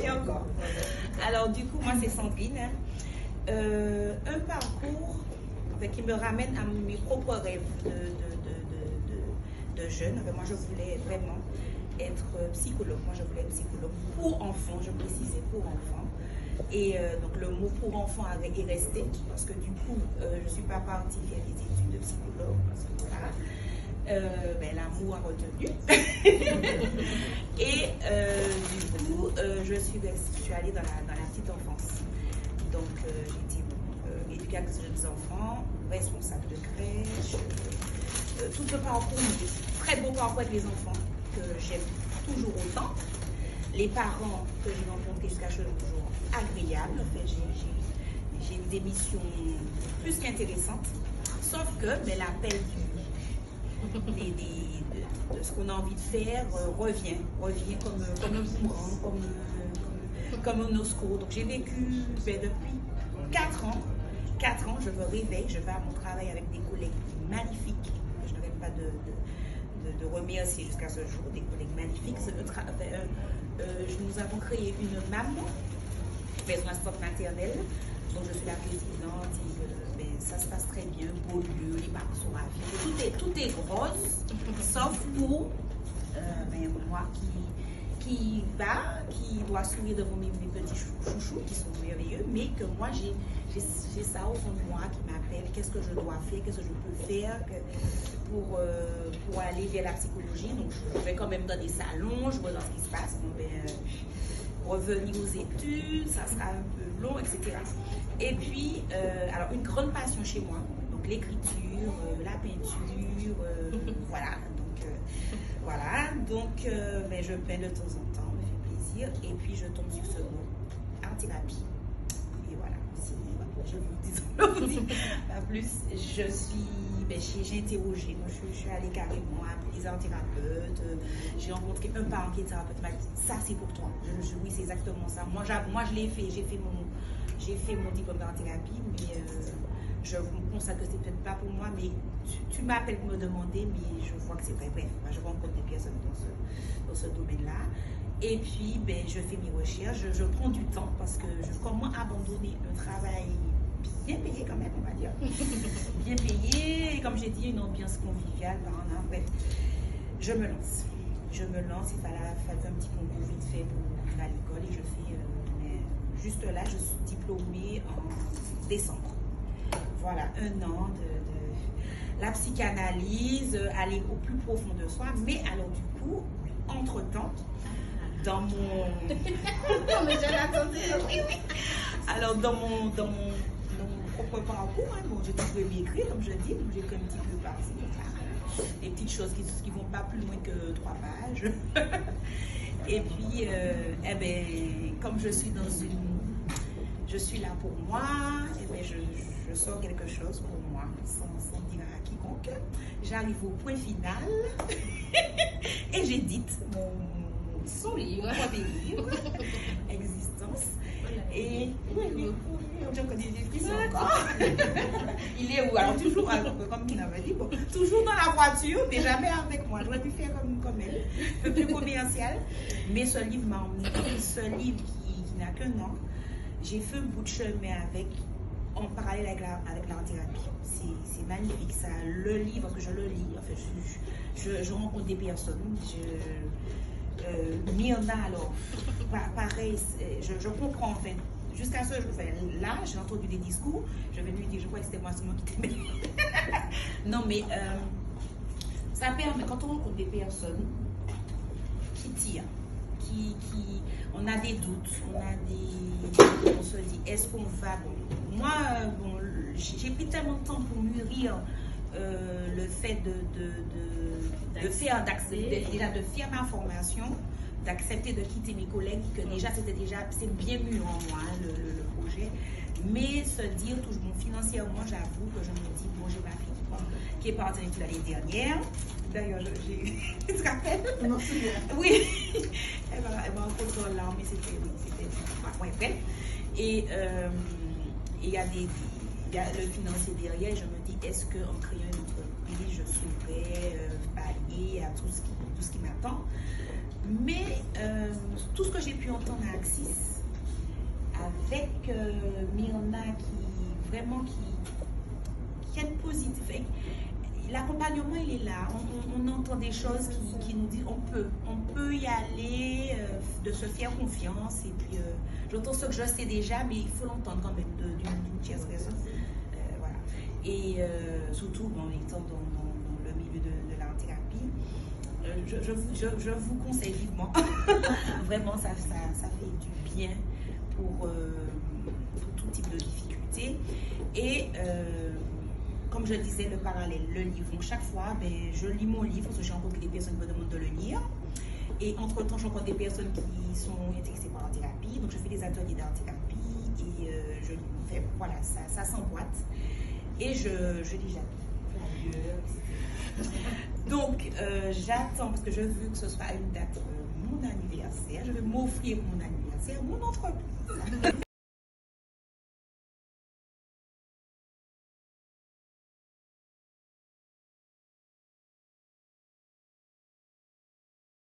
J'ai encore. Alors, du coup, moi, c'est Sandrine. Un parcours qui me ramène à mes propres rêves de jeune. Moi, je voulais vraiment être psychologue. Moi, je voulais être psychologue pour enfants, je précisais pour enfants. Et donc, le mot pour enfants est resté parce que du coup, je ne suis pas partie faire des études de psychologue. Parce que voilà. L'amour a retenu. Et du coup, je suis allée dans la petite enfance. Donc, j'étais éducatrice de jeunes enfants, responsable de crèche, tout le parcours, très beau parcours avec les enfants que j'aime toujours autant. Les parents que j'ai rencontrés jusqu'à ce jour, toujours agréables. En fait, j'ai des missions plus qu'intéressantes, sauf que l'appel de ce qu'on a envie de faire revient comme un boomerang, comme un osco. Donc j'ai vécu depuis 4 ans. 4 ans, je me réveille, je vais à mon travail avec des collègues magnifiques, que je n'arrête pas de remercier jusqu'à ce jour, des collègues magnifiques. Nous avons créé une maman, maison assistante maternelle, dont je suis la présidente. Ça se passe très bien, beau lieu, les parents sont ravis. Tout est rose, sauf pour moi qui doit sourire devant mes petits chouchous qui sont merveilleux, mais que moi j'ai ça au fond de moi qui m'appelle. Qu'est-ce que je dois faire, qu'est-ce que je peux faire pour aller vers la psychologie. Donc je vais quand même dans des salons, je vois dans ce qui se passe. Revenir aux études, ça sera un peu long, etc. Et puis, alors une grande passion chez moi, donc l'écriture, la peinture, voilà. Donc, je peins de temps en temps, me fait plaisir. Et puis, je tombe sur ce mot, art-thérapie. Et voilà, je vous dis pas plus. J'ai interrogé, je suis allée carrément à des art-thérapeutes. J'ai rencontré un parent qui est thérapeute, m'a dit, ça c'est pour toi. Oui, c'est exactement ça. Moi, je l'ai fait, j'ai fait mon diplôme d'art-thérapie, mais je me constate que c'est peut-être pas pour moi, mais tu m'appelles pour me demander, mais je vois que c'est vrai. Bref, je rencontre des personnes dans ce domaine-là. Et puis, je fais mes recherches, je prends du temps parce que comment abandonner un travail bien payé quand même, on va dire. Bien payé, et comme j'ai dit, une ambiance conviviale. Bref, je me lance. Il fallait un petit concours vite fait pour à l'école et je fais, juste là, je suis diplômée en décembre. Voilà, 1 an de la psychanalyse, aller au plus profond de soi. Mais alors du coup, entre-temps, dans mon... Non, mais je l'attendais. Oui. Alors dans mon propre parcours, j'ai trouvé m'écrire, comme je dis, donc j'ai écrit un petit peu par-ci, des petites choses qui vont pas plus loin que 3 pages. Et puis, comme je suis là pour moi, je sors quelque chose pour moi, sans dire à quiconque. J'arrive au point final et j'édite son livre, Existence. Et oui, on dirait que des frissons encore. Il est où? Alors, toujours, comme il avait dit, toujours dans la voiture, mais jamais avec moi. J'aurais pu faire comme elle, un peu plus commercial. Mais ce livre m'a emmené, ce livre qui n'a qu'un an. J'ai fait un bout de chemin en parallèle avec l'art-thérapie. C'est magnifique, ça. Le livre, parce que je le lis, en fait, je rencontre des personnes. Myrna, alors, pareil, je comprends en fait. Jusqu'à ce jour, là, j'ai entendu des discours, je vais lui dire, je crois que c'était moi seulement qui t'aimais. Non, mais ça permet, quand on rencontre des personnes qui tirent, on a des doutes, on se dit, est-ce qu'on va... Moi, j'ai pris tellement de temps pour mûrir le fait de faire ma formation, d'accepter de quitter mes collègues, que déjà c'est bien mûr en moi le projet, mais se dire toujours financièrement, j'avoue que je me dis j'ai ma fille qui est partie en études l'année dernière. D'ailleurs, tu te rappelles? Non, c'est bien. Oui, elle m'a rencontré en larmes, mais c'était bref. Et il y a le financier derrière, je me dis, est-ce qu'en créant une entreprise, je saurais pallier à tout ce qui m'attend. Mais tout ce que j'ai pu entendre à Axis, avec Myrna qui est positif. L'accompagnement, il est là. On entend des choses qui nous disent on peut y aller, de se faire confiance. Et puis, j'entends ce que je sais déjà, mais il faut l'entendre quand même d'une tierce personne. Voilà. Et surtout, en étant dans le milieu de l'art-thérapie, je vous conseille vivement. Vraiment, ça fait du bien pour tout type de difficultés. Et comme je disais, le parallèle, le livre. Donc, chaque fois, je lis mon livre, parce que j'ai rencontré des personnes qui me demandent de le lire. Et entre-temps, je rencontre des personnes qui sont intéressées par la thérapie. Donc, je fais des ateliers d'art-thérapie et je fais, voilà, ça s'emboîte. Et je lis jamais. Donc, j'attends, parce que je veux que ce soit une date, mon anniversaire. Je veux m'offrir mon anniversaire, mon entreprise.